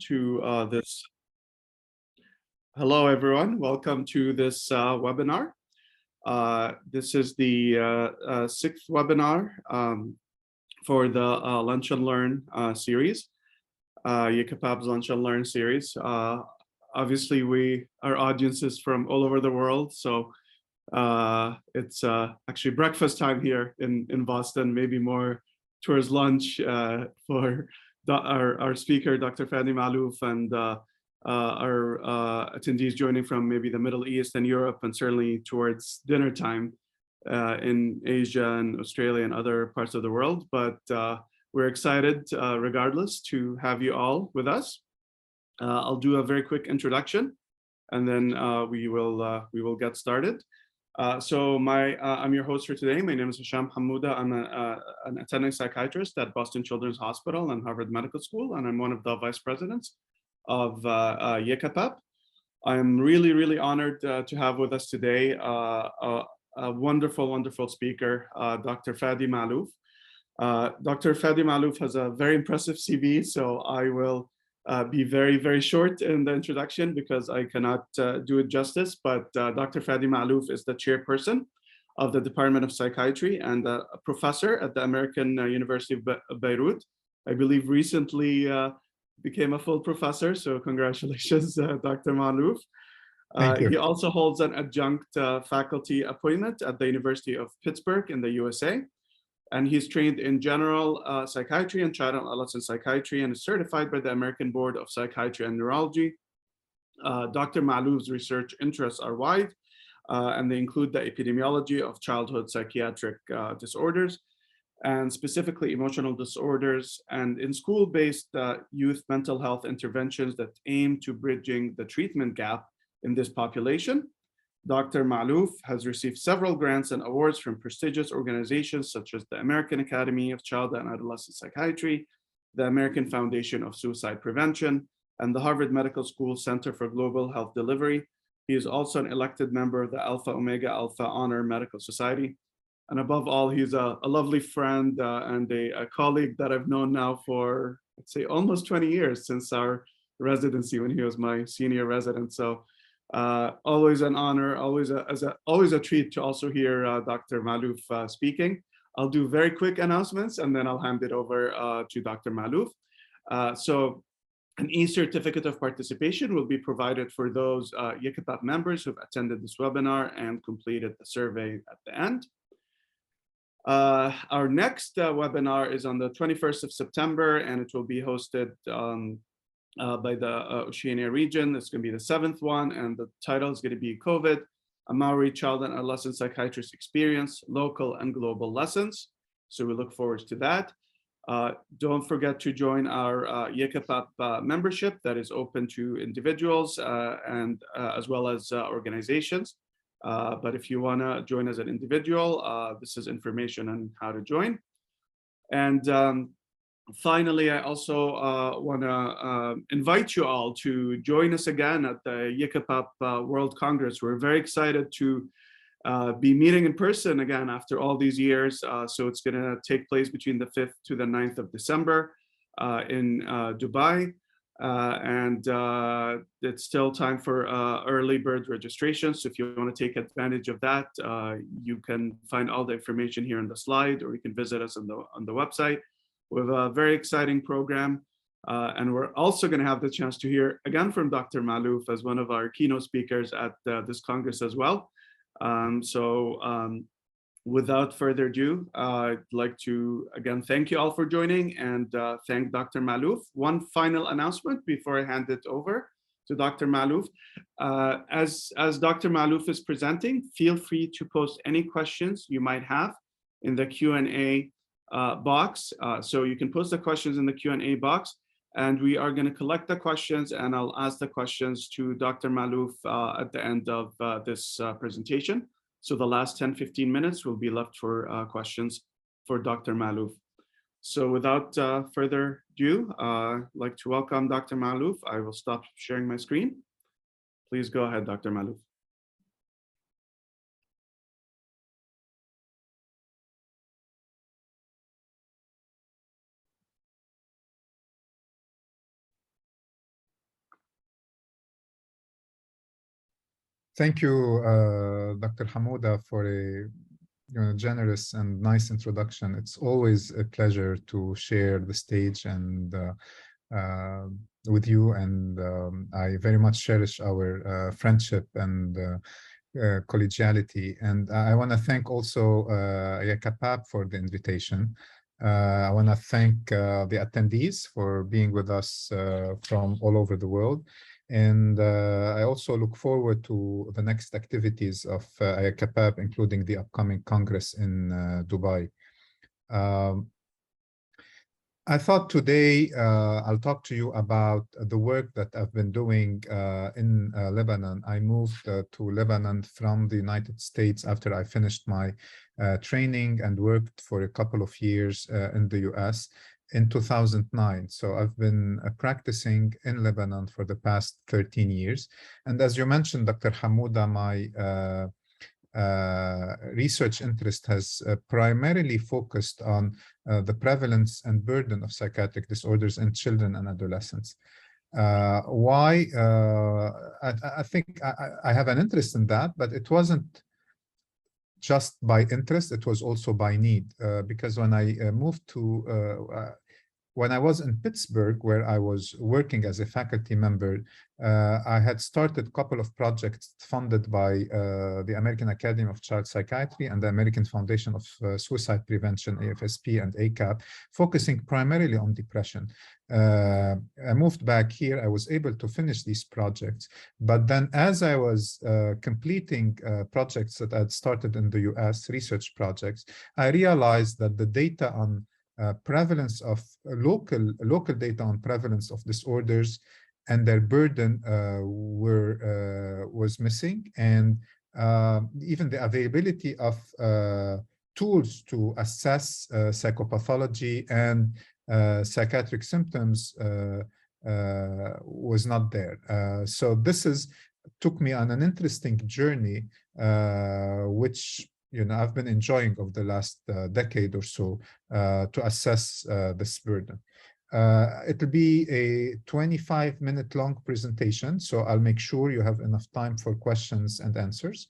to this. Hello, everyone. Welcome to this webinar. This is the sixth webinar for the Lunch and Learn series, IACAPAP's Lunch and Learn series. Obviously, our audience is from all over the world, so it's actually breakfast time here in Boston, maybe more towards lunch for our speaker, Dr. Fadi Maalouf, and our attendees joining from maybe the Middle East and Europe, and certainly towards dinner time in Asia and Australia and other parts of the world. But we're excited, regardless, to have you all with us. I'll do a very quick introduction, and then we will get started. I'm your host for today. My name is Hisham Hamouda. I'm an attending psychiatrist at Boston Children's Hospital and Harvard Medical School, and I'm one of the vice presidents of IACAPAP. I'm really honored to have with us today a wonderful speaker, Dr. Fadi Maalouf. Dr. Fadi Maalouf has a very impressive CV, so I will be very short in the introduction because I cannot do it justice. But Dr. Fadi Maalouf is the chairperson of the Department of Psychiatry and a professor at the American University of Beirut. I believe recently became a full professor, so congratulations, Dr. Maalouf. Thank you. He also holds an adjunct faculty appointment at the University of Pittsburgh in the USA. And he's trained in general psychiatry and child and adolescent psychiatry and is certified by the American Board of Psychiatry and Neurology. Dr. Maalouf's research interests are wide, and they include the epidemiology of childhood psychiatric disorders, and specifically emotional disorders, and in school-based youth mental health interventions that aim to bridging the treatment gap in this population. Dr. Maalouf has received several grants and awards from prestigious organizations such as the American Academy of Child and Adolescent Psychiatry, the American Foundation of Suicide Prevention, and the Harvard Medical School Center for Global Health Delivery. He is also an elected member of the Alpha Omega Alpha Honor Medical Society. And above all, he's a lovely friend and a colleague that I've known now for, let's say, almost 20 years since our residency when he was my senior resident. So always an honor, always a treat to also hear Dr. Maalouf speaking. I'll do very quick announcements and then I'll hand it over to Dr. Maalouf. So an e-certificate of participation will be provided for those IACAPAP members who've attended this webinar and completed the survey at the end. Our next webinar is on the 21st of September, and it will be hosted by the Oceania region. It's going to be the 7th one, and the title is going to be COVID, a Maori Child and Adolescent Psychiatrist Experience, Local and Global Lessons. So we look forward to that. Don't forget to join our IACAPAP membership that is open to individuals and as well as organizations. But if you want to join as an individual, this is information on how to join. And finally, I also want to invite you all to join us again at the IACAPAP World Congress. We're very excited to be meeting in person again after all these years. So it's going to take place between the 5th to the 9th of December in Dubai. And it's still time for early bird registration. So if you want to take advantage of that, you can find all the information here on the slide, or you can visit us on the website. We have a very exciting program, and we're also going to have the chance to hear again from Dr. Maalouf as one of our keynote speakers at this Congress as well. Without further ado, I'd like to again thank you all for joining and thank Dr. Maalouf. One final announcement before I hand it over to Dr. Maalouf. As Dr. Maalouf is presenting, feel free to post any questions you might have in the Q&A box. So you can post the questions in the Q&A box, and we are going to collect the questions, and I'll ask the questions to Dr. Maalouf at the end of this presentation. So the last 10-15 minutes will be left for questions for Dr. Maalouf. So without further ado, I'd like to welcome Dr. Maalouf. I will stop sharing my screen. Please go ahead, Dr. Maalouf. Thank you, Dr. Hamouda, for a generous and nice introduction. It's always a pleasure to share the stage and with you, and I very much cherish our friendship and collegiality. And I want to thank also IACAPAP for the invitation. I want to thank the attendees for being with us from all over the world. And I also look forward to the next activities of IACAPAP, including the upcoming Congress in Dubai. I thought today I'll talk to you about the work that I've been doing in Lebanon. I moved to Lebanon from the United States after I finished my training and worked for a couple of years in the US in 2009. So I've been practicing in Lebanon for the past 13 years. And as you mentioned, Dr. Hamouda, my research interest has primarily focused on the prevalence and burden of psychiatric disorders in children and adolescents. Why? I think I have an interest in that, but it wasn't just by interest, it was also by need, because when I moved to when I was in Pittsburgh, where I was working as a faculty member, I had started a couple of projects funded by the American Academy of Child Psychiatry and the American Foundation of Suicide Prevention, AFSP and ACAP, focusing primarily on depression. I moved back here, I was able to finish these projects, but then as I was completing projects that I'd started in the US, research projects, I realized that the data on prevalence of local data on prevalence of disorders and their burden was missing, and even the availability of tools to assess psychopathology and psychiatric symptoms was not there. So this took me on an interesting journey, which I've been enjoying over the last decade or so to assess this burden. It'll be a 25-minute long presentation, so I'll make sure you have enough time for questions and answers.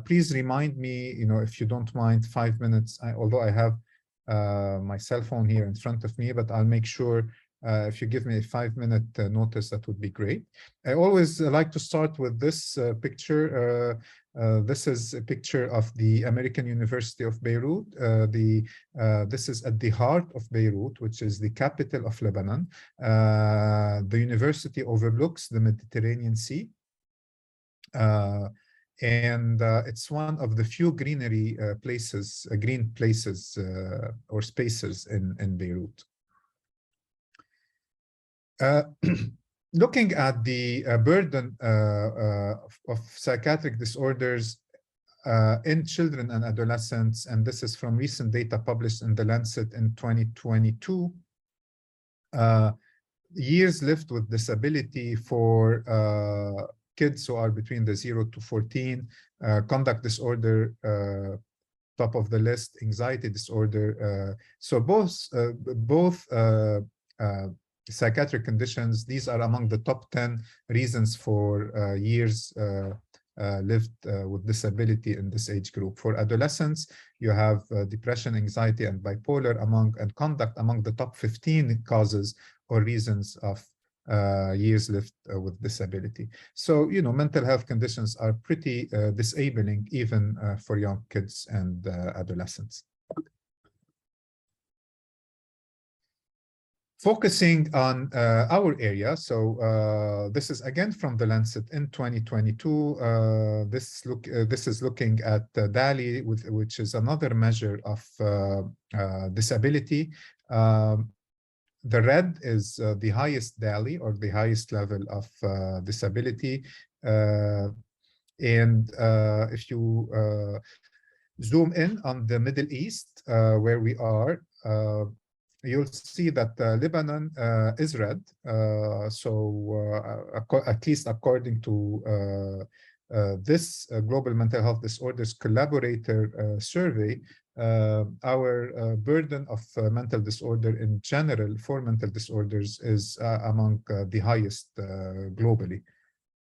Please remind me, if you don't mind, 5 minutes, although I have my cell phone here in front of me, but I'll make sure if you give me a 5-minute notice, that would be great. I always like to start with this picture. This is a picture of the American University of Beirut. This is at the heart of Beirut, which is the capital of Lebanon. The university overlooks the Mediterranean Sea. And it's one of the few green places or spaces in Beirut. Looking at the burden of psychiatric disorders in children and adolescents, and this is from recent data published in The Lancet in 2022, years lived with disability for kids who are between the 0 to 14, conduct disorder, top of the list, anxiety disorder. So both psychiatric conditions, these are among the top 10 reasons for years lived with disability in this age group. For adolescents, you have depression, anxiety, and bipolar and conduct among the top 15 causes or reasons of years lived with disability. So, mental health conditions are pretty disabling even for young kids and adolescents. Focusing on our area, so this is again from The Lancet in 2022. This is looking at DALI, which is another measure of disability. The red is the highest DALI, or the highest level of disability. And if you zoom in on the Middle East, where we are, you'll see that Lebanon is red. At least according to this Global Mental Health Disorders Collaborator survey, our burden of mental disorder in general for mental disorders is among the highest globally.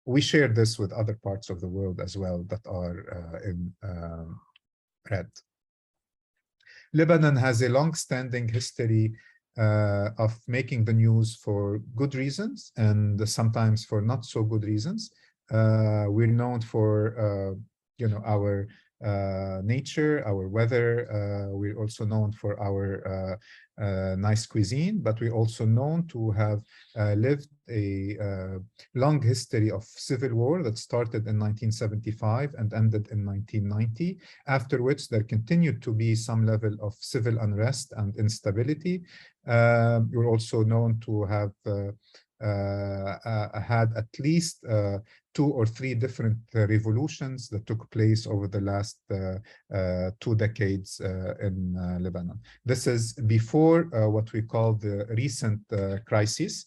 We share this with other parts of the world as well that are in red. Lebanon has a long-standing history of making the news for good reasons and sometimes for not so good reasons. We're known for, our nature, our weather. We're also known for our nice cuisine, but we're also known to have lived a long history of civil war that started in 1975 and ended in 1990, after which there continued to be some level of civil unrest and instability. We're also known to have had at least 2 or 3 different revolutions that took place over the last 2 decades in Lebanon. This is before what we call the recent crisis,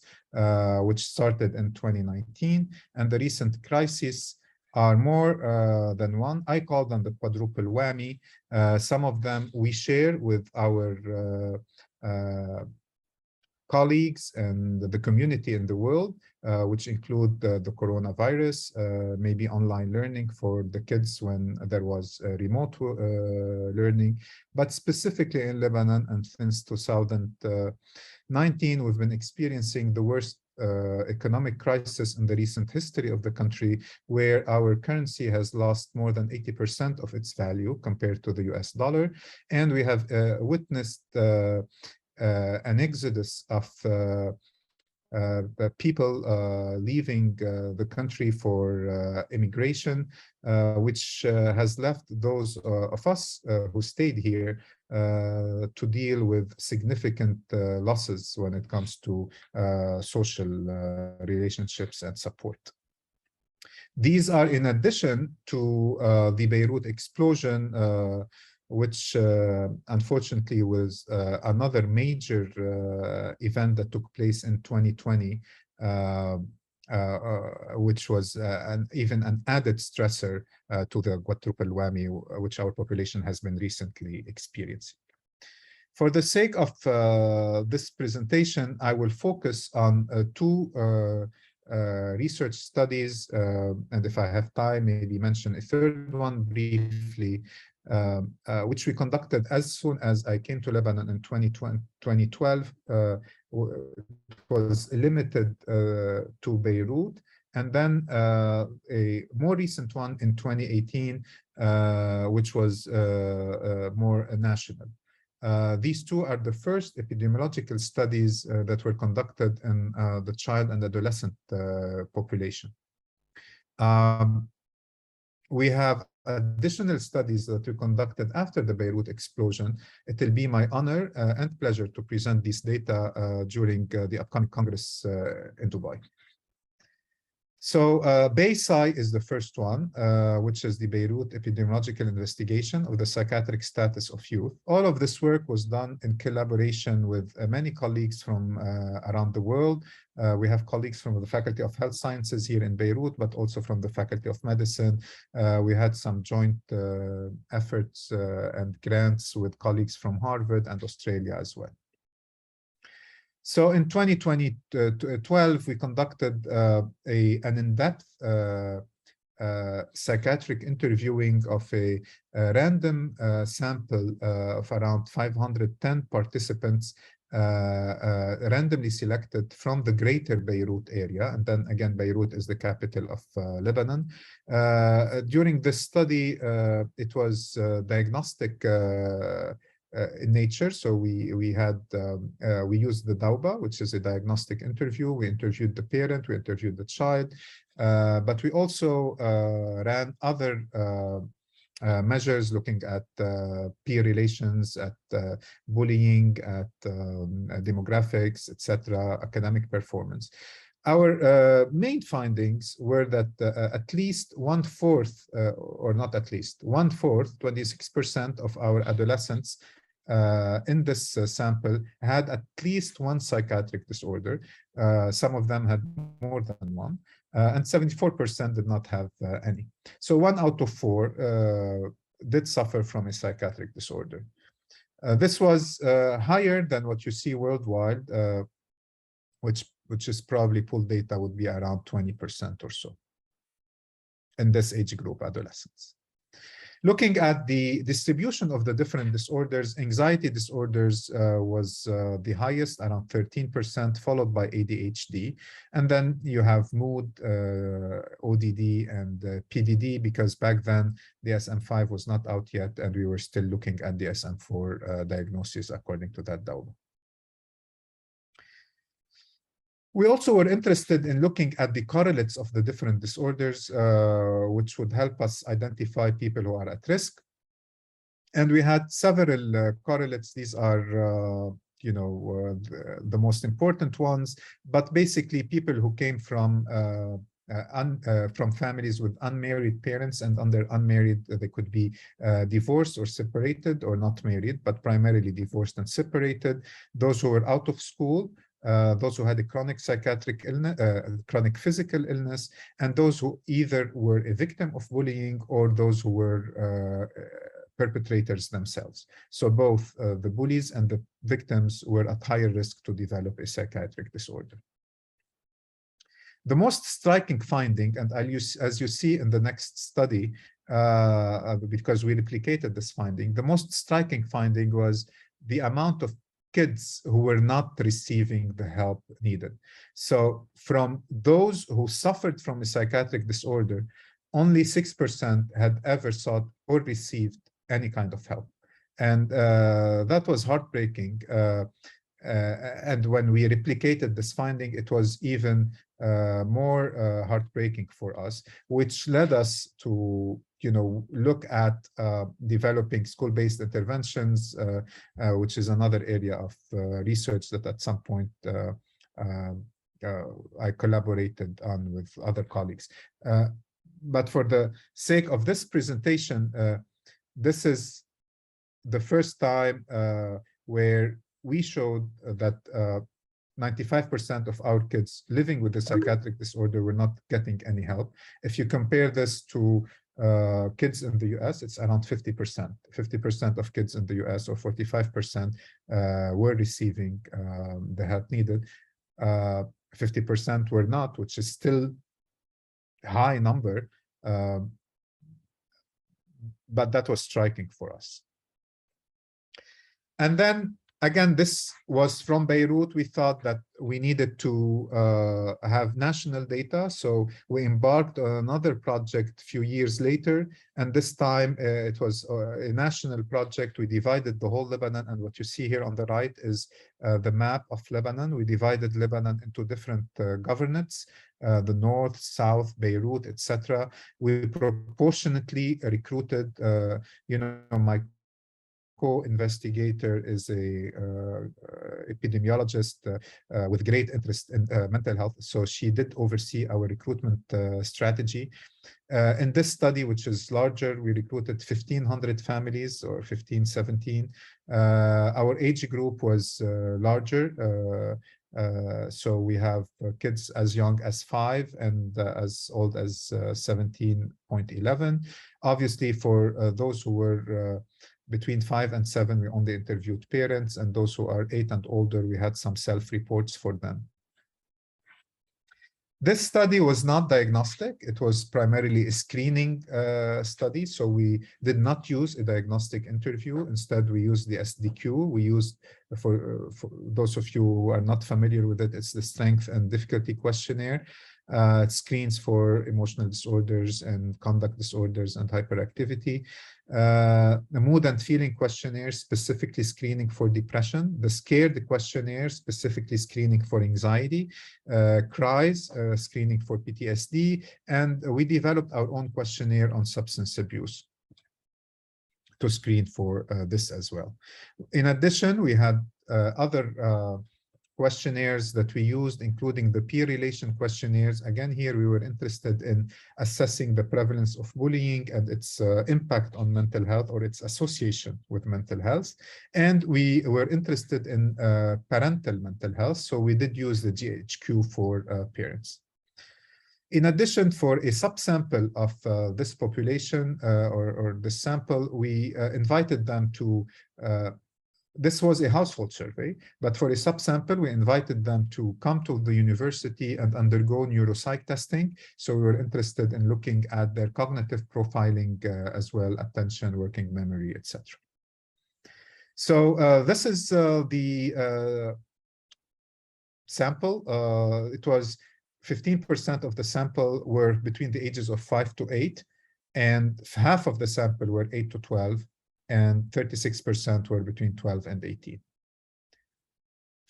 which started in 2019, and the recent crises are more than one. I call them the quadruple whammy. Some of them we share with our colleagues and the community in the world, which include the coronavirus, maybe online learning for the kids when there was remote learning, but specifically in Lebanon, and since 2019, we've been experiencing the worst economic crisis in the recent history of the country, where our currency has lost more than 80% of its value compared to the US dollar. And we have witnessed an exodus of people leaving the country for immigration, which has left those of us who stayed here to deal with significant losses when it comes to social relationships and support. These are in addition to the Beirut explosion, which unfortunately was another major event that took place in 2020, which was even an added stressor to the quadruple whammy, which our population has been recently experiencing. For the sake of this presentation, I will focus on 2 research studies, and if I have time, maybe mention a third one briefly, which we conducted as soon as I came to Lebanon in 2012. Was limited to Beirut, and then a more recent one in 2018, which was more national. These 2 are the first epidemiological studies that were conducted in the child and adolescent population. We have additional studies that were conducted after the Beirut explosion. It will be my honor and pleasure to present these data during the upcoming Congress in Dubai. So BaySci is the first one, which is the Beirut epidemiological investigation of the psychiatric status of youth. All of this work was done in collaboration with many colleagues from around the world. We have colleagues from the Faculty of Health Sciences here in Beirut, but also from the Faculty of Medicine. We had some joint efforts and grants with colleagues from Harvard and Australia as well. So in 2012, we conducted an in-depth psychiatric interviewing of a random sample of around 510 participants, randomly selected from the greater Beirut area. And then again, Beirut is the capital of Lebanon. During this study, it was diagnostic in nature. So we used the Dauba, which is a diagnostic interview. We interviewed the parent, we interviewed the child, but we also ran other measures looking at peer relations, at bullying, at demographics, etc., academic performance. Our main findings were that at least 1/4, or not at least, 1/4, 26% of our adolescents in this sample had at least one psychiatric disorder. Some of them had more than one, and 74% did not have any. So 1 out of 4 did suffer from a psychiatric disorder. This was higher than what you see worldwide, which is probably pooled data would be around 20% or so. in this age group, adolescents. Looking at the distribution of the different disorders, anxiety disorders was the highest, around 13%, followed by ADHD. And then you have mood, ODD, and PDD, because back then the DSM-5 was not out yet, and we were still looking at the DSM-4 diagnosis according to that data. We also were interested in looking at the correlates of the different disorders, which would help us identify people who are at risk. And we had several correlates. These are, the most important ones, but basically people who came from families with unmarried parents, and under unmarried, they could be divorced or separated, or not married, but primarily divorced and separated. Those who were out of school, those who had a chronic psychiatric illness, chronic physical illness, and those who either were a victim of bullying or those who were perpetrators themselves. So both the bullies and the victims were at higher risk to develop a psychiatric disorder. The most striking finding, and as you see in the next study, because we replicated this finding, the most striking finding was the amount of kids who were not receiving the help needed. So from those who suffered from a psychiatric disorder, only 6% had ever sought or received any kind of help. And that was heartbreaking. And when we replicated this finding, it was even more heartbreaking for us, which led us to look at developing school-based interventions, which is another area of research that at some point I collaborated on with other colleagues. But for the sake of this presentation, this is the first time where we showed that 95% of our kids living with a psychiatric disorder were not getting any help. If you compare this to kids in the US, it's around 50%. 50% of kids in the US, or 45%, were receiving the help needed. 50% were not, which is still a high number, but that was striking for us. And then again, this was from Beirut. We thought that we needed to have national data. So we embarked on another project a few years later. And this time it was a national project. We divided the whole Lebanon. And what you see here on the right is the map of Lebanon. We divided Lebanon into different governorates, the north, south, Beirut, etc. We proportionately recruited, my co-investigator is a epidemiologist with great interest in mental health. So she did oversee our recruitment strategy. In this study, which is larger, we recruited 1,500 families, or 17. Our age group was larger. So we have kids as young as 5 and as old as 17.11. Obviously, for those who were between 5 and 7, we only interviewed parents, and those who are 8 and older, we had some self-reports for them. This study was not diagnostic. It was primarily a screening study. So we did not use a diagnostic interview. Instead, we used the SDQ. We used, for those of you who are not familiar with it, it's the Strength and Difficulty Questionnaire. It screens for emotional disorders and conduct disorders and hyperactivity. The Mood and Feeling Questionnaire, specifically screening for depression. The Scared Questionnaire, specifically screening for anxiety. Cries, screening for PTSD. And we developed our own questionnaire on substance abuse to screen for this as well. In addition, we had other questionnaires that we used, including the peer relation questionnaires. Again, here we were interested in assessing the prevalence of bullying and its impact on mental health, or its association with mental health. And we were interested in parental mental health. So we did use the GHQ for parents. In addition, for a subsample of this population or this sample, we invited them to This was a household survey, but for a subsample, we invited them to come to the university and undergo neuropsych testing. So we were interested in looking at their cognitive profiling as well, attention, working memory, etc. So this is the sample. It was 15% of the sample were between the ages of 5 to 8, and half of the sample were 8 to 12, and 36% were between 12 and 18.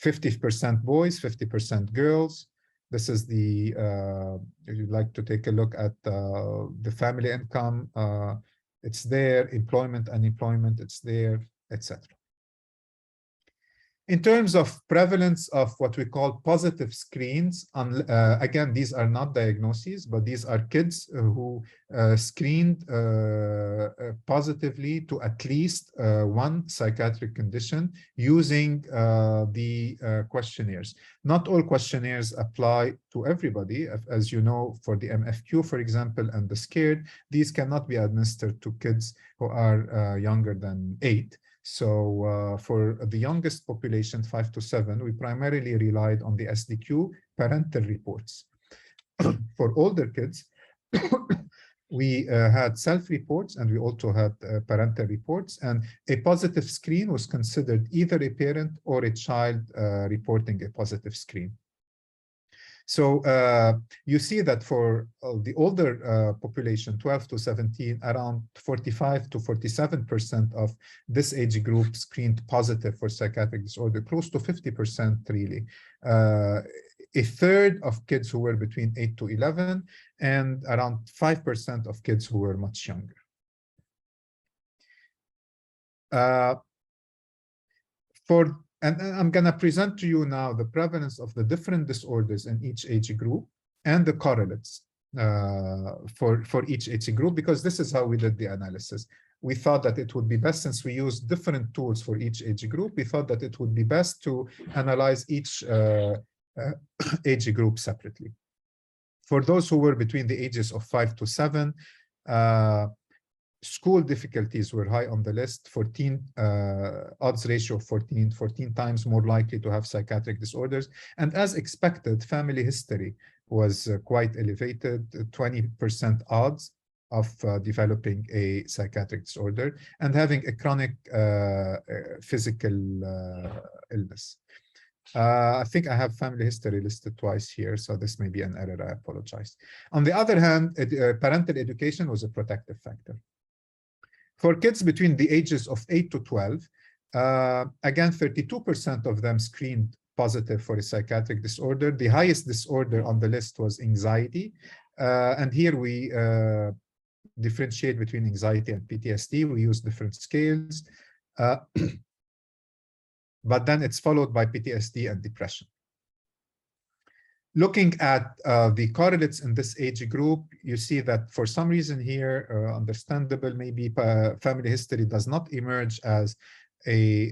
50% boys, 50% girls. This is the, if you'd like to take a look at the family income, it's there, employment, unemployment, it's there, etc. In terms of prevalence of what we call positive screens, again, these are not diagnoses, but these are kids who screened positively to at least one psychiatric condition using the questionnaires. Not all questionnaires apply to everybody. As you know, for the MFQ, for example, and the SCARED, these cannot be administered to kids who are younger than 8. So for the youngest population, 5 to 7, we primarily relied on the SDQ parental reports. For older kids, we had self-reports and we also had parental reports, and a positive screen was considered either a parent or a child reporting a positive screen. So you see that for the older population, 12 to 17, around 45 to 47% of this age group screened positive for psychiatric disorder, close to 50% really. A third of kids who were between 8 to 11, and around 5% of kids who were much younger. And I'm going to present to you now the prevalence of the different disorders in each age group and the correlates for each age group, because this is how we did the analysis. We thought that it would be best, since we use different tools for each age group, we thought that it would be best to analyze each age group separately. For those who were between the ages of 5 to 7, school difficulties were high on the list. 14 odds ratio of 14 times more likely to have psychiatric disorders. And as expected, family history was quite elevated, 20% odds of developing a psychiatric disorder and having a chronic physical illness. I think I have family history listed twice here, so this may be an error, I apologize. On the other hand, parental education was a protective factor. For kids between the ages of 8 to 12, again, 32% of them screened positive for a psychiatric disorder. The highest disorder on the list was anxiety. And here we differentiate between anxiety and PTSD. We use different scales. But then it's followed by PTSD and depression. Looking at the correlates in this age group, you see that for some reason here, understandable, maybe family history does not emerge as a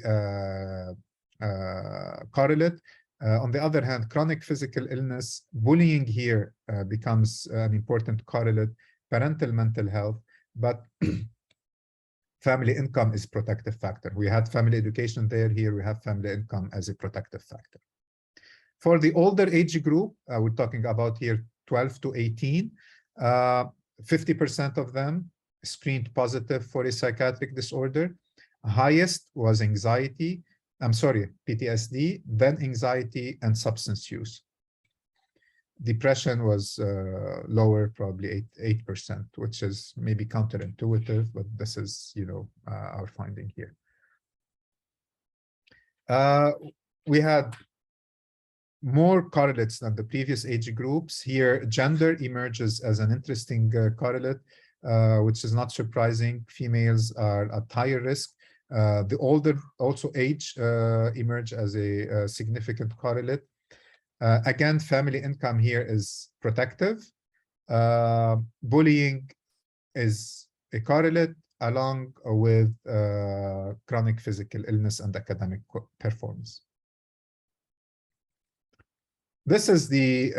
correlate. On the other hand, chronic physical illness, bullying here becomes an important correlate, parental mental health, but family income is protective factor. We had family education there, here we have family income as a protective factor. For the older age group, we're talking about here 12 to 18, 50% of them screened positive for a psychiatric disorder. Highest was anxiety, PTSD, then anxiety and substance use. Depression was lower, probably 8%, which is maybe counterintuitive, but this is, our finding here. We had more correlates than the previous age groups. Here, gender emerges as an interesting correlate, which is not surprising. Females are at higher risk. The older also age emerge as a significant correlate. Again, family income here is protective. Bullying is a correlate along with chronic physical illness and academic performance. This is the,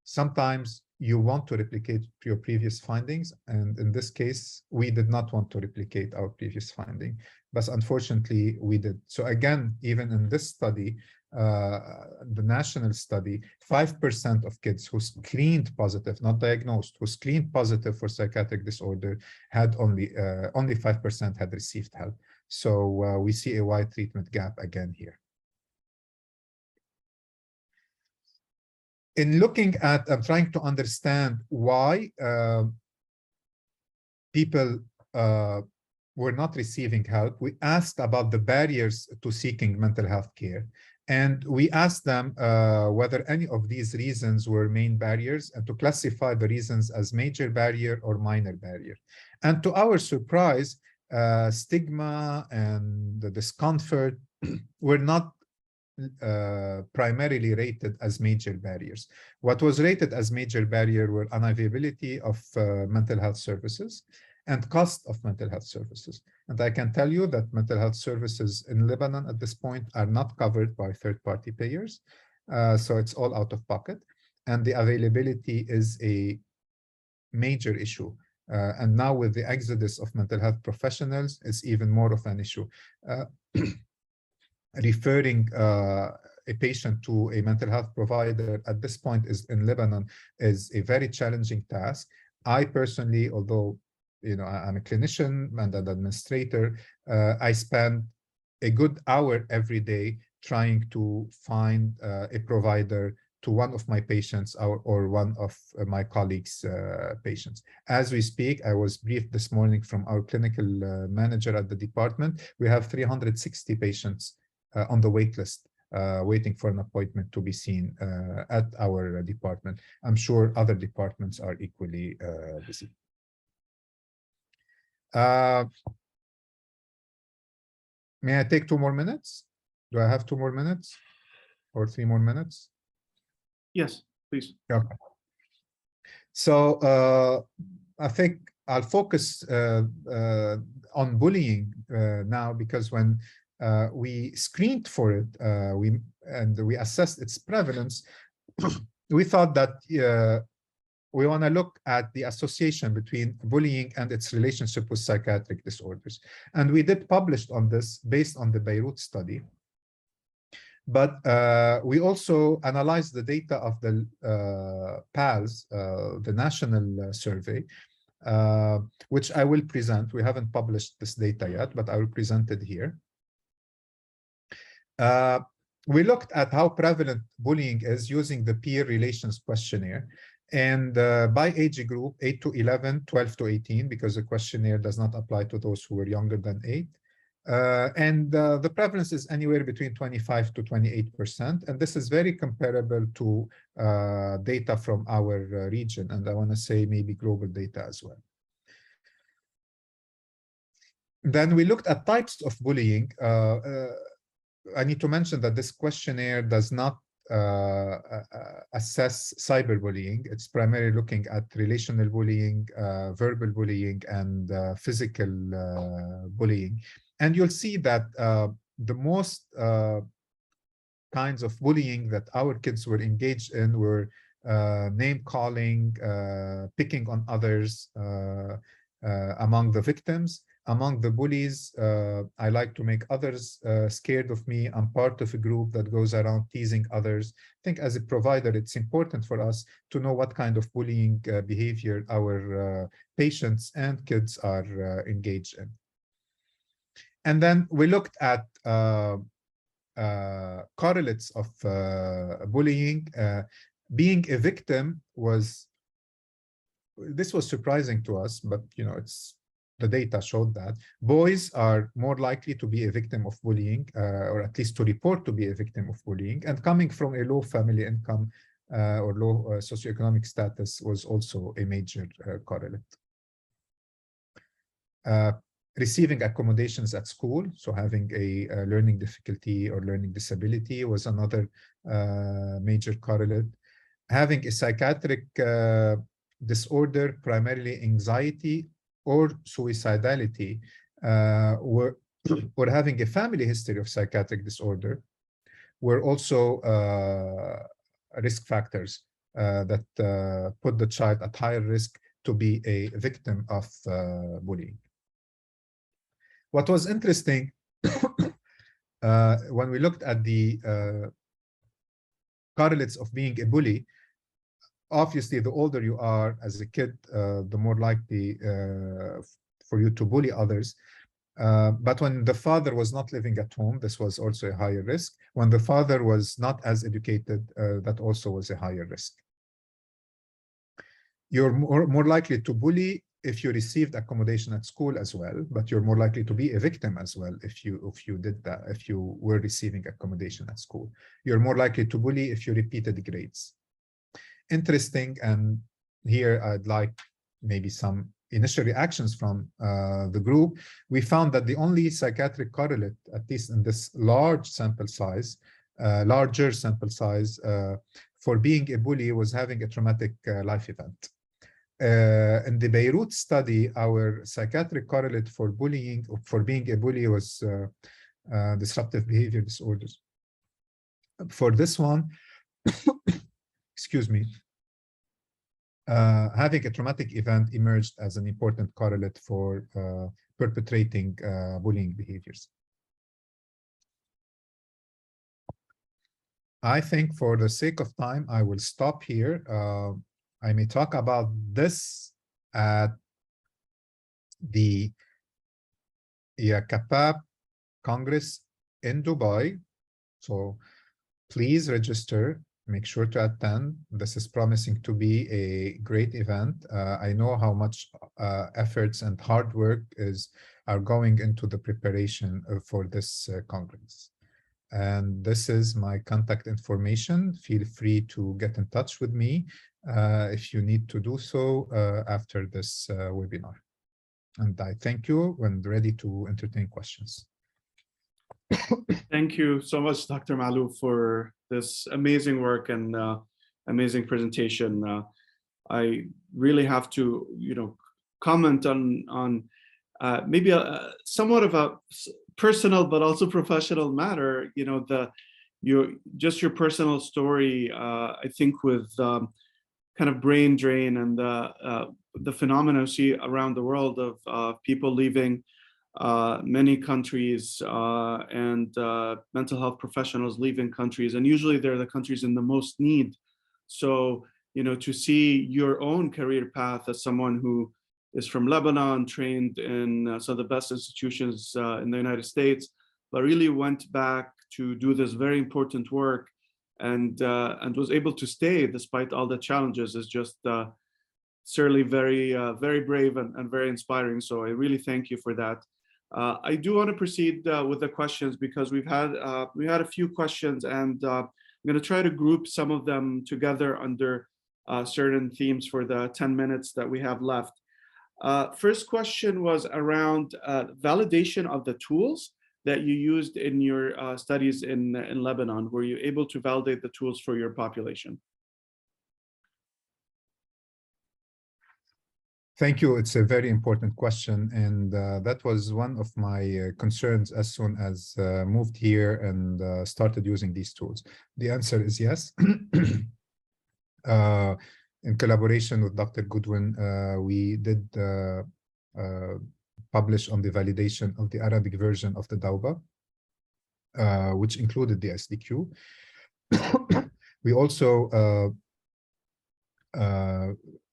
sometimes you want to replicate your previous findings. And in this case, we did not want to replicate our previous finding. but unfortunately we did. So again, even in this study, the national study, 5% of kids who screened positive, not diagnosed, who screened positive for psychiatric disorder had only 5% had received help. So we see a wide treatment gap again here. In looking at, I'm trying to understand why people were not receiving help. We asked about the barriers to seeking mental health care. And we asked them whether any of these reasons were main barriers, and to classify the reasons as major barrier or minor barrier. And to our surprise, stigma and the discomfort were not primarily rated as major barriers. What was rated as major barrier were unavailability of mental health services and cost of mental health services. And I can tell you that mental health services in Lebanon at this point are not covered by third-party payers. So it's all out of pocket. And the availability is a major issue. And now with the exodus of mental health professionals, it's even more of an issue. Referring a patient to a mental health provider at this point is in Lebanon is a very challenging task. I personally, although I'm a clinician and an administrator, I spend a good hour every day trying to find a provider to one of my patients or one of my colleagues' patients. As we speak, I was briefed this morning from our clinical manager at the department. We have 360 patients on the wait list, waiting for an appointment to be seen at our department. I'm sure other departments are equally busy. May I take 2 more minutes? Do I have 2 more minutes or 3 more minutes? Yes, please. Okay. So I think I'll focus on bullying now, because when we screened for it, we assessed its prevalence, we thought that we want to look at the association between bullying and its relationship with psychiatric disorders. And we did publish on this based on the Beirut study. But we also analyzed the data of the PALS, the national survey, which I will present. We haven't published this data yet, but I will present it here. We looked at how prevalent bullying is using the peer relations questionnaire. And by age group, 8 to 11, 12 to 18, because the questionnaire does not apply to those who were younger than 8. And the prevalence is anywhere between 25 to 28%. And this is very comparable to data from our region. And I want to say maybe global data as well. Then we looked at types of bullying. I need to mention that this questionnaire does not assess cyberbullying. It's primarily looking at relational bullying, verbal bullying, and physical bullying. And you'll see that the most kinds of bullying that our kids were engaged in were name calling, picking on others among the victims. Among the bullies, I like to make others scared of me. I'm part of a group that goes around teasing others. I think as a provider, it's important for us to know what kind of bullying behavior our patients and kids are engaged in. And then we looked at correlates of bullying. Being a victim was surprising to us, but the data showed that boys are more likely to be a victim of bullying, or at least to report to be a victim of bullying, and coming from a low family income or low socioeconomic status was also a major correlate. Receiving accommodations at school, so having a learning difficulty or learning disability, was another major correlate. Having a psychiatric disorder, primarily anxiety or suicidality, or having a family history of psychiatric disorder, were also risk factors that put the child at higher risk to be a victim of bullying. What was interesting when we looked at the correlates of being a bully, obviously, the older you are as a kid, the more likely for you to bully others. But when the father was not living at home, this was also a higher risk. When the father was not as educated, that also was a higher risk. You're more likely to bully if you received accommodation at school as well, but you're more likely to be a victim as well if you did that, if you were receiving accommodation at school. You're more likely to bully if you repeated grades. Interesting, and here I'd like maybe some initial reactions from the group. We found that the only psychiatric correlate, at least in this larger sample size, for being a bully was having a traumatic life event. In the Beirut study, our psychiatric correlate for bullying, for being a bully, was disruptive behavior disorders. For this one, excuse me, having a traumatic event emerged as an important correlate for perpetrating bullying behaviors. I think for the sake of time, I will stop here. I may talk about this at the IACAPAP Congress in Dubai. So please register, make sure to attend. This is promising to be a great event. I know how much efforts and hard work are going into the preparation for this Congress. And this is my contact information. Feel free to get in touch with me if you need to do so after this webinar. And I thank you and ready to entertain questions. Thank you so much, Dr. Maalouf, for this amazing work and amazing presentation. I really have to, comment on maybe somewhat of a personal but also professional matter. Your personal story. I think with kind of brain drain and the phenomena you see around the world of people leaving many countries and mental health professionals leaving countries, and usually they're the countries in the most need. So, to see your own career path as someone who is from Lebanon, trained in some of the best institutions in the United States, but really went back to do this very important work and was able to stay despite all the challenges is just certainly very, very brave and very inspiring. So I really thank you for that. I do want to proceed with the questions because we had a few questions, and I'm going to try to group some of them together under certain themes for the 10 minutes that we have left. First question was around validation of the tools that you used in your studies in Lebanon. Were you able to validate the tools for your population? Thank you. It's a very important question, and that was one of my concerns as soon as moved here and started using these tools. The answer is yes. In collaboration with Dr. Goodwin, we did publish on the validation of the Arabic version of the Dawba, which included the SDQ. We also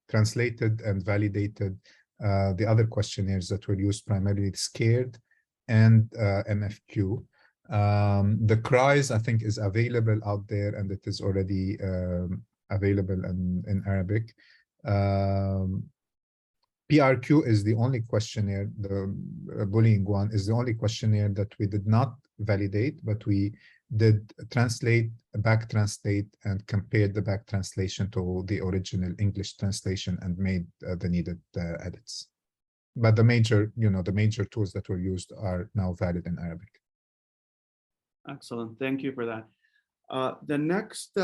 translated and validated the other questionnaires that were used, primarily SCARED and MFQ. The CRIES, I think, is available out there, and it is already available in Arabic. PRQ is the only questionnaire, the bullying one is the only questionnaire that we did not validate, but we did translate, back translate, and compared the back translation to the original English translation and made the needed edits. But the major, the major tools that were used are now valid in Arabic. Excellent. Thank you for that. The next,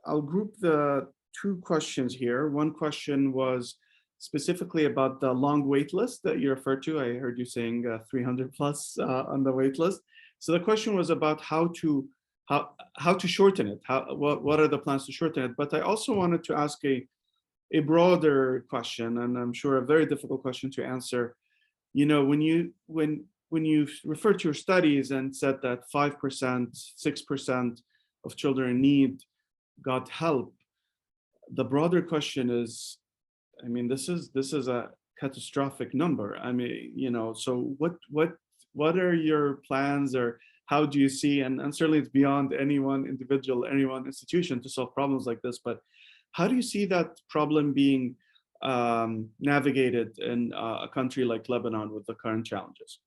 I'll group the two questions here. One question was specifically about the long wait list that you referred to. I heard you saying 300 plus on the wait list. So the question was about how to shorten it. What are the plans to shorten it? But I also wanted to ask a broader question, and I'm sure a very difficult question to answer. When when you refer to your studies and said that 5%, 6% of children in need got help, the broader question is, I mean, this is a catastrophic number. I mean, you know, so what are your plans, or how do you see, and certainly it's beyond any one individual, any one institution to solve problems like this, but how do you see that problem being navigated in a country like Lebanon with the current challenges?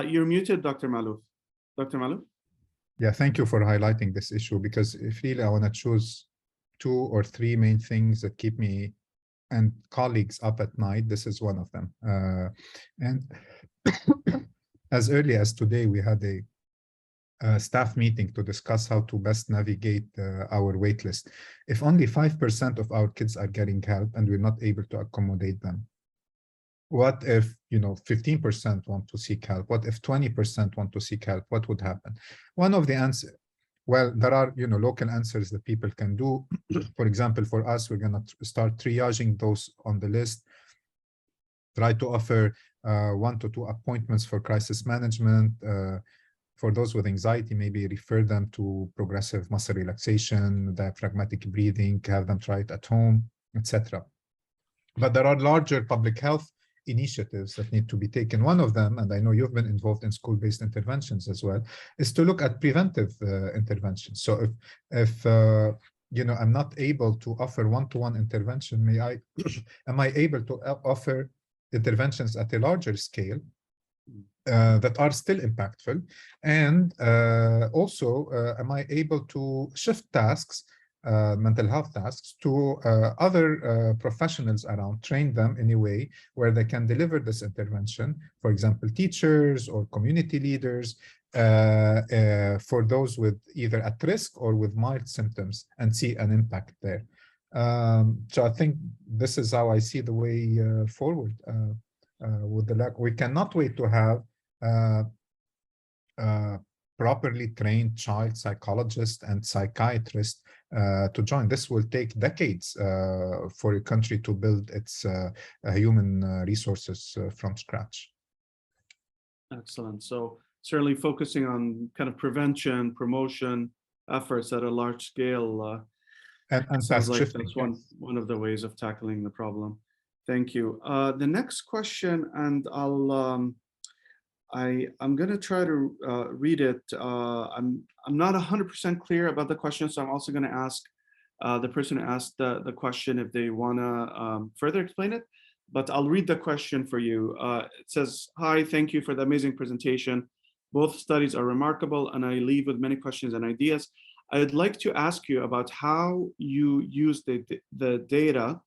You're muted, Dr. Maalouf. Dr. Maalouf? Yeah, thank you for highlighting this issue, because if really I want to choose 2 or 3 main things that keep me and colleagues up at night, this is one of them. And as early as today, we had a staff meeting to discuss how to best navigate our wait list. If only 5% of our kids are getting help and we're not able to accommodate them, what if, you know, 15% want to seek help? What if 20% want to seek help? What would happen? One of the answers, well, there are, you know, local answers that people can do. For example, for us, we're going to start triaging those on the list, try to offer 1 to 2 appointments for crisis management. For those with anxiety, maybe refer them to progressive muscle relaxation, diaphragmatic breathing, have them try it at home, etc. But there are larger public health initiatives that need to be taken. One of them, and I know you've been involved in school-based interventions as well, is to look at preventive interventions. So if you know, I'm not able to offer one-to-one intervention, am I able to offer interventions at a larger scale that are still impactful? And also, am I able to shift tasks, mental health tasks, to other professionals around, train them in a way where they can deliver this intervention, for example, teachers or community leaders, for those with either at risk or with mild symptoms, and see an impact there. So I think this is how I see the way forward. With the lack, we cannot wait to have properly trained child psychologists and psychiatrists to join. This will take decades for a country to build its human resources from scratch. Excellent. So certainly focusing on kind of prevention, promotion efforts at a large scale. And sounds like shifting. that's one of the ways of tackling the problem. Thank you. The next question, and I'm going to try to read it. I'm not 100% clear about the question, so I'm also going to ask the person who asked the question if they want to further explain it. But I'll read the question for you. It says, "Hi, thank you for the amazing presentation. Both studies are remarkable, and I leave with many questions and ideas. I'd like to ask you about how you use the data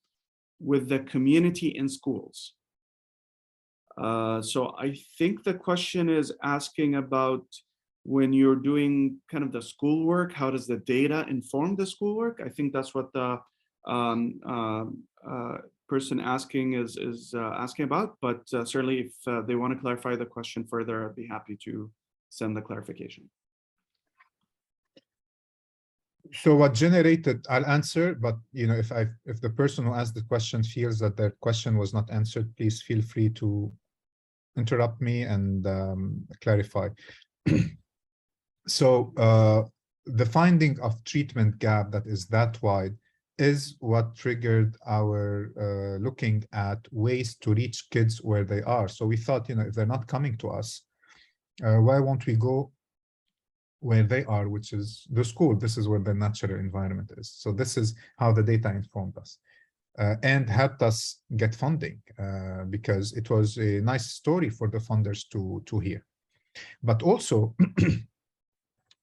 with the community in schools." So I think the question is asking about when you're doing kind of the schoolwork, how does the data inform the schoolwork? I think that's what the person asking is asking about, but certainly if they want to clarify the question further, I'd be happy to send the clarification. So what generated, I'll answer, but you know, if the person who asked the question feels that their question was not answered, please feel free to interrupt me and clarify. So the finding of treatment gap that is that wide is what triggered our looking at ways to reach kids where they are. So we thought, you know, if they're not coming to us, why won't we go where they are, which is the school? This is where the natural environment is. So this is how the data informed us and helped us get funding, because it was a nice story for the funders to hear. But also,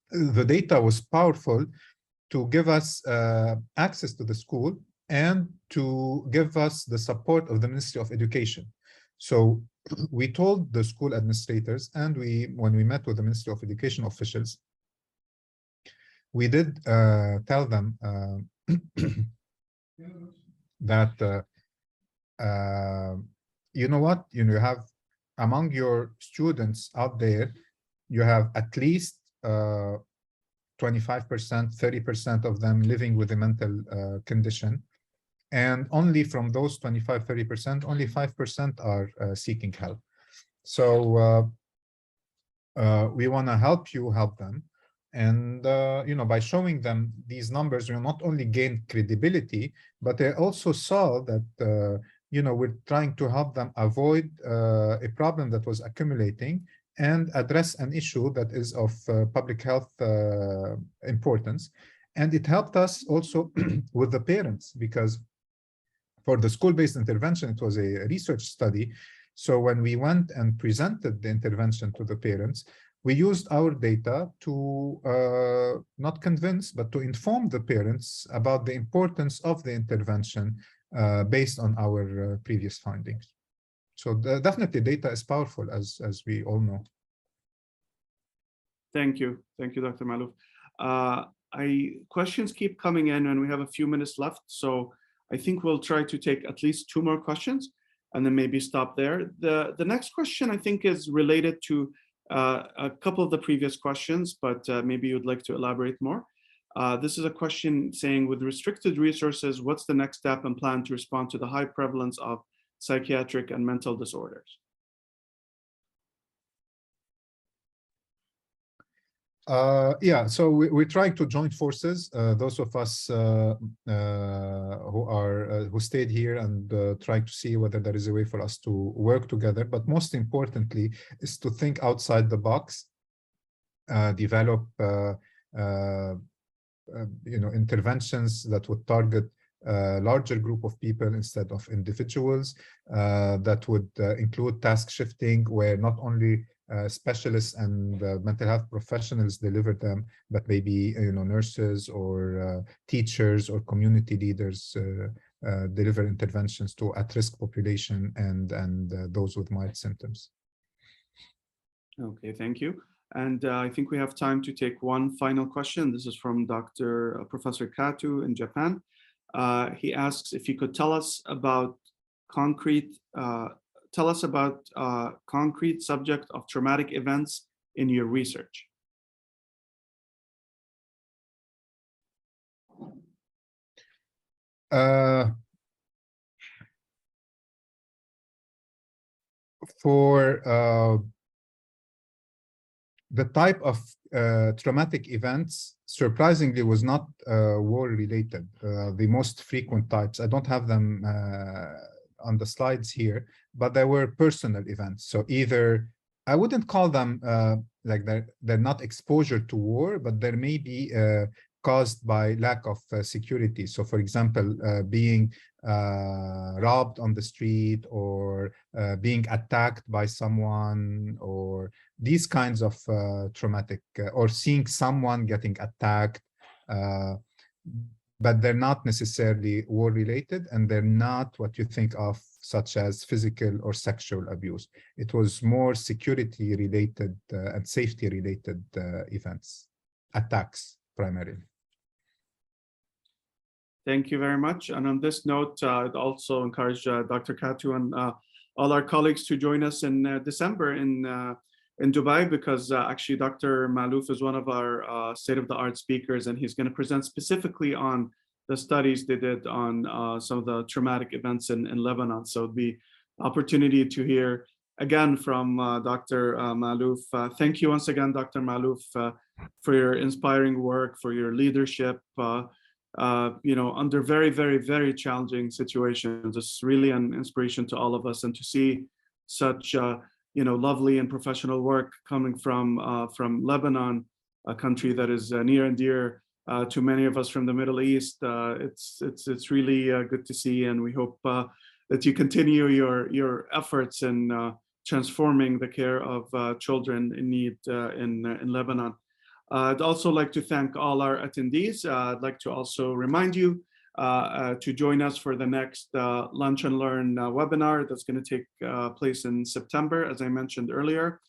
the data was powerful to give us access to the school and to give us the support of the Ministry of Education. So we told the school administrators, and when we met with the Ministry of Education officials, we did tell them that you know what, you know, you have among your students out there, you have at least 25%, 30% of them living with a mental condition. And only from those 25, 30%, only 5% are seeking help. So we want to help you help them. And, by showing them these numbers, we not only gain credibility, but they also saw that, we're trying to help them avoid a problem that was accumulating and address an issue that is of public health importance. And it helped us also with the parents, because for the school-based intervention, it was a research study. So when we went and presented the intervention to the parents, we used our data to not convince, but to inform the parents about the importance of the intervention based on our previous findings. So definitely data is powerful, as we all know. Thank you, Dr. Maalouf. Questions keep coming in, and we have a few minutes left. So I think we'll try to take at least 2 more questions and then maybe stop there. The next question, I think, is related to a couple of the previous questions, but maybe you'd like to elaborate more. This is a question saying, with restricted resources, what's the next step and plan to respond to the high prevalence of psychiatric and mental disorders? Yeah, so we're trying to join forces. Those of us who stayed here and trying to see whether there is a way for us to work together. But most importantly, is to think outside the box, develop interventions that would target a larger group of people instead of individuals, that would include task shifting, where not only specialists and mental health professionals deliver them, but maybe nurses or teachers or community leaders deliver interventions to at-risk population and those with mild symptoms. Okay, thank you. And I think we have time to take one final question. This is from Professor Kato in Japan. He asks if you could tell us about concrete subject of traumatic events in your research. For the type of traumatic events, surprisingly, was not war-related. The most frequent types, I don't have them on the slides here, but there were personal events. So either, I wouldn't call them like they're not exposure to war, but there may be caused by lack of security. So for example, being robbed on the street, or being attacked by someone, or these kinds of traumatic, or seeing someone getting attacked, but they're not necessarily war-related, and they're not what you think of, such as physical or sexual abuse. It was more security-related and safety-related events, attacks primarily. Thank you very much. And on this note, I'd also encourage Dr. Kato and all our colleagues to join us in December in Dubai, because actually Dr. Maalouf is one of our state-of-the-art speakers, and he's going to present specifically on the studies they did on some of the traumatic events in Lebanon. So the opportunity to hear again from Dr. Maalouf. Thank you once again, Dr. Maalouf, for your inspiring work, for your leadership, under very, very, very challenging situations. It's really an inspiration to all of us, and to see such lovely and professional work coming from Lebanon, a country that is near and dear to many of us from the Middle East. It's really good to see, and we hope that you continue your efforts in transforming the care of children in need in Lebanon. I'd also like to thank all our attendees. I'd like to also remind you to join us for the next Lunch and Learn webinar that's going to take place in September, as I mentioned earlier.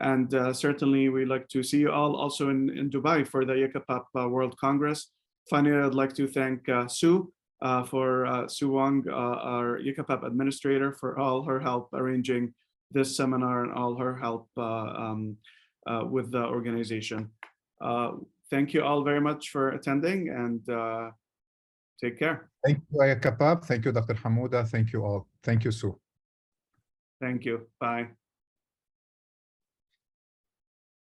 And certainly we'd like to see you all also in Dubai for the IACAPAP World Congress. Finally, I'd like to thank Sue Wong, our IACAPAP administrator, for all her help arranging this seminar and all her help with the organization. thank you all very much for attending, and take care. Thank you, IACAPAP. Thank you, Dr. Hamouda. Thank you all. Thank you, Sue. Thank you. Bye.